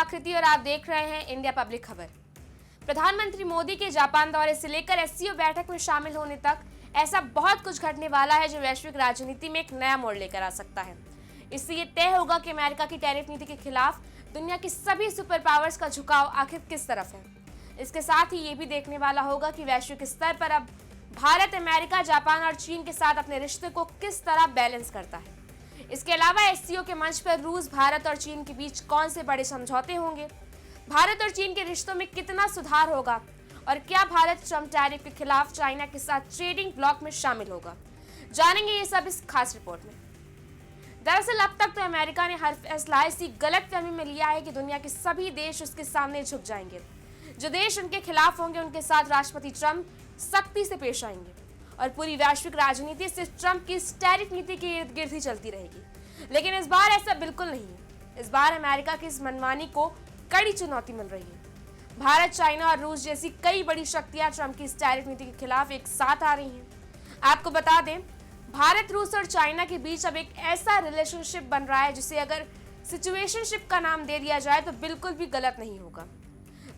आकृति और आप देख रहे हैं इंडिया पब्लिक खबर। प्रधानमंत्री मोदी के जापान दौरे से लेकर एससीओ बैठक में शामिल होने तक ऐसा बहुत कुछ घटने वाला है जो वैश्विक राजनीति में एक नया मोड़ लेकर आ सकता है। इससे ये तय होगा कि अमेरिका की टैरिफ नीति के खिलाफ दुनिया की सभी सुपर पावर्स का झुकाव आखिर किस तरफ है। इसके साथ ही ये भी देखने वाला होगा कि वैश्विक स्तर पर अब भारत, अमेरिका, जापान और चीन के साथ अपने रिश्ते को किस तरह बैलेंस करता है। इसके अलावा एससीओ के मंच पर रूस, भारत और चीन के बीच कौन से बड़े समझौते होंगे, भारत और चीन के रिश्तों में कितना सुधार होगा और क्या भारत ट्रंप टैरिफ के खिलाफ चाइना के साथ ट्रेडिंग ब्लॉक में शामिल होगा, जानेंगे ये सब इस खास रिपोर्ट में। दरअसल अब तक तो अमेरिका ने हर फैसला इसी गलतफहमी में लिया है कि दुनिया के सभी देश उसके सामने झुक जाएंगे। जो देश उनके खिलाफ होंगे उनके साथ राष्ट्रपति ट्रंप सख्ती से पेश आएंगे और पूरी वैश्विक राजनीति से ट्रंप की टैरिफ नीति के इर्द गिर्द ही चलती रहेगी। लेकिन इस बार ऐसा बिल्कुल नहीं है। इस बार अमेरिका की इस मनमानी को कड़ी चुनौती मिल रही है। भारत, चाइना और रूस जैसी कई बड़ी शक्तियां ट्रंप की इस टैरिफ नीति के खिलाफ एक साथ आ रही हैं। आपको बता दें, भारत, रूस और चाइना के बीच अब एक ऐसा रिलेशनशिप बन रहा है जिसे अगर सिचुएशनशिप का नाम दे दिया जाए तो बिल्कुल भी गलत नहीं होगा।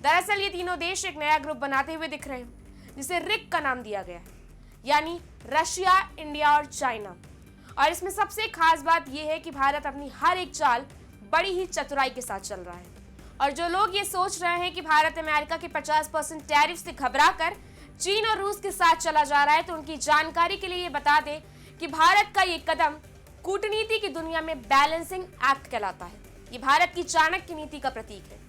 दरअसल ये तीनों देश एक नया ग्रुप बनाते हुए दिख रहे हैं जिसे रिक का नाम दिया गया है, यानी रशिया, इंडिया और चाइना। और इसमें सबसे खास बात यह है कि भारत अपनी हर एक चाल बड़ी ही चतुराई के साथ चल रहा है। और जो लोग ये सोच रहे हैं कि भारत अमेरिका के 50% टैरिफ से घबराकर चीन और रूस के साथ चला जा रहा है, तो उनकी जानकारी के लिए ये बता दें कि भारत का ये कदम कूटनीति की दुनिया में बैलेंसिंग एक्ट कहलाता है। ये भारत की चाणक्य नीति का प्रतीक है।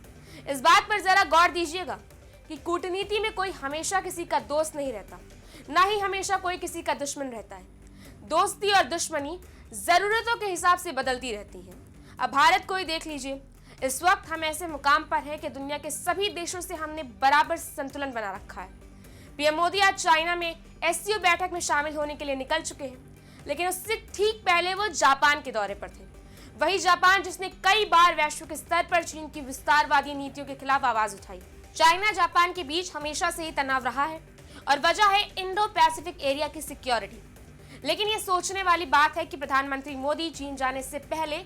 इस बात पर जरा गौर दीजिएगा कि कूटनीति में कोई हमेशा किसी का दोस्त नहीं रहता, ना ही हमेशा कोई किसी का दुश्मन रहता है। दोस्ती और दुश्मनी जरूरतों के हिसाब से बदलती रहती है। अब भारत को ही देख लीजिए, इस वक्त हम ऐसे मुकाम पर हैं कि दुनिया के सभी देशों से हमने बराबर संतुलन बना रखा है। पीएम मोदी आज चाइना में एससीओ बैठक में शामिल होने के लिए निकल चुके हैं, लेकिन उससे ठीक पहले वो जापान के दौरे पर थे। वही जापान जिसने कई बार वैश्विक स्तर पर चीन की विस्तारवादी नीतियों के खिलाफ आवाज उठाई। चाइना जापान के बीच हमेशा से ही तनाव रहा है और वजह है इंडो पैसिफिक एरिया की सिक्योरिटी। लेकिन ये सोचने वाली बात है कि प्रधानमंत्री मोदी चीन जाने से पहले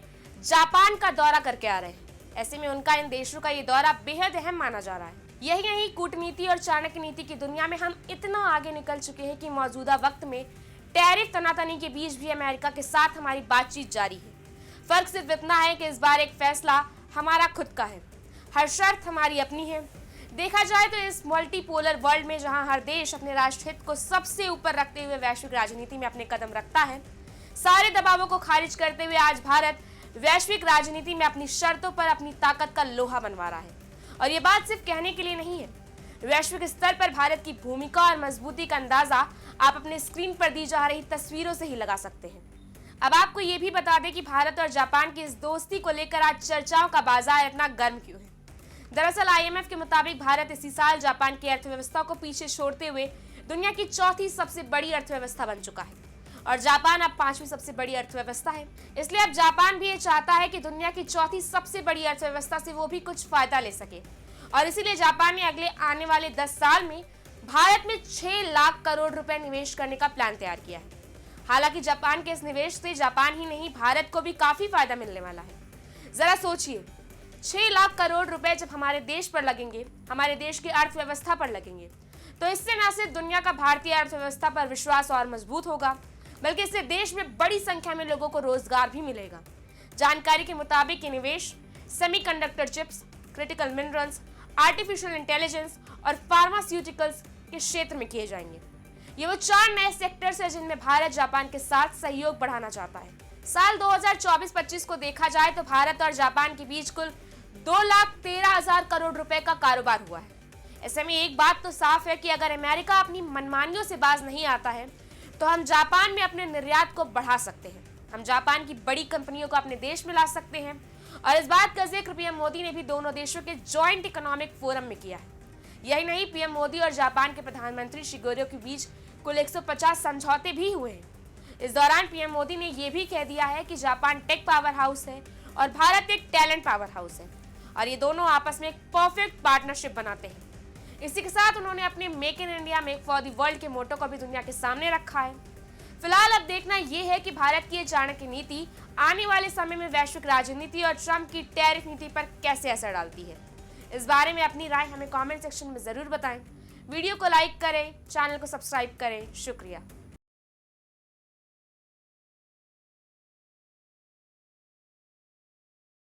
जापान का दौरा करके आ रहे हैं। ऐसे में उनका इन देशों का ये दौरा बेहद अहम माना जा रहा है। यही नहीं, कूटनीति और चाणक्य नीति की दुनिया में हम इतना आगे निकल चुके हैं कि मौजूदा वक्त में टैरिफ तनातनी के बीच भी अमेरिका के साथ हमारी बातचीत जारी है। फर्क सिर्फ इतना है कि इस बार एक फैसला हमारा खुद का है, हर शर्त हमारी अपनी है। देखा जाए तो इस मल्टीपोलर वर्ल्ड में जहां हर देश अपने राष्ट्रहित को सबसे ऊपर रखते हुए वैश्विक राजनीति में अपने कदम रखता है, सारे दबावों को खारिज करते हुए आज भारत वैश्विक राजनीति में अपनी शर्तों पर अपनी ताकत का लोहा बनवा रहा है। और ये बात सिर्फ कहने के लिए नहीं है। वैश्विक स्तर पर भारत की भूमिका और मजबूती का अंदाजा आप अपने स्क्रीन पर दी जा रही तस्वीरों से ही लगा सकते हैं। अब आपको ये भी बता दें कि भारत और जापान की इस दोस्ती को लेकर आज चर्चाओं का बाजार इतना गर्म क्यों है। दरअसल आईएमएफ के मुताबिक भारत इसी साल जापान की अर्थव्यवस्था को पीछे छोड़ते हुए दुनिया की चौथी सबसे बड़ी अर्थव्यवस्था बन चुका है और जापान अब 5वीं सबसे बड़ी अर्थव्यवस्था है। इसलिए अब जापान भी ये चाहता है कि दुनिया की चौथी सबसे बड़ी अर्थव्यवस्था से वो भी कुछ फायदा ले सके। और इसीलिए जापान ने अगले आने वाले 10 साल में भारत में 6 लाख करोड़ रुपए निवेश करने का प्लान तैयार किया है। हालांकि जापान के इस निवेश से जापान ही नहीं, भारत को भी काफी फायदा मिलने वाला है। जरा सोचिए, 6 लाख करोड़ रुपए जब हमारे देश पर लगेंगे, हमारे देश की अर्थव्यवस्था पर लगेंगे, तो इससे न सिर्फ दुनिया का भारतीय अर्थव्यवस्था पर विश्वास और मजबूत होगा, बल्कि इससे देश में बड़ी संख्या में लोगों को रोजगार भी मिलेगा। जानकारी के मुताबिक ये निवेश semiconductor chips, critical minerals, artificial intelligence और फार्मास्यूटिकल्स के क्षेत्र में किए जाएंगे। ये वो 4 नए सेक्टर्स हैं जिनमें भारत जापान के साथ सहयोग बढ़ाना चाहता है। साल 2024-25 को देखा जाए तो भारत और जापान के बीच कुल 2,13,000 करोड़ रुपए का कारोबार हुआ है। ऐसे में एक बात तो साफ है कि अगर अमेरिका अपनी मनमानियों से बाज नहीं आता है तो हम जापान में अपने निर्यात को बढ़ा सकते हैं। हम जापान की बड़ी कंपनियों को अपने देश में ला सकते हैं। और इस बात का जिक्र पीएम मोदी ने भी दोनों देशों के जॉइंट इकोनॉमिक फोरम में किया है। यही नहीं, पीएम मोदी और जापान के प्रधानमंत्री शिगेरू के बीच कुल 150 समझौते भी हुए हैं। इस दौरान पीएम मोदी ने यह भी कह दिया है कि जापान टेक पावर हाउस है और भारत एक टैलेंट पावर हाउस है और ये दोनों आपस में एक परफेक्ट पार्टनरशिप बनाते हैं। इसी के साथ उन्होंने अपने make in India make for the world के मोटो को भी दुनिया के सामने रखा है। फिलहाल अब देखना यह है कि भारत की ये चाणक्य नीति आने वाले समय में वैश्विक राजनीति और ट्रंप की टैरिफ नीति पर कैसे असर डालती है। इस बारे में अपनी राय हमें कमेंट सेक्शन में जरूर बताएं। वीडियो को लाइक करें, चैनल को सब्सक्राइब करें। शुक्रिया।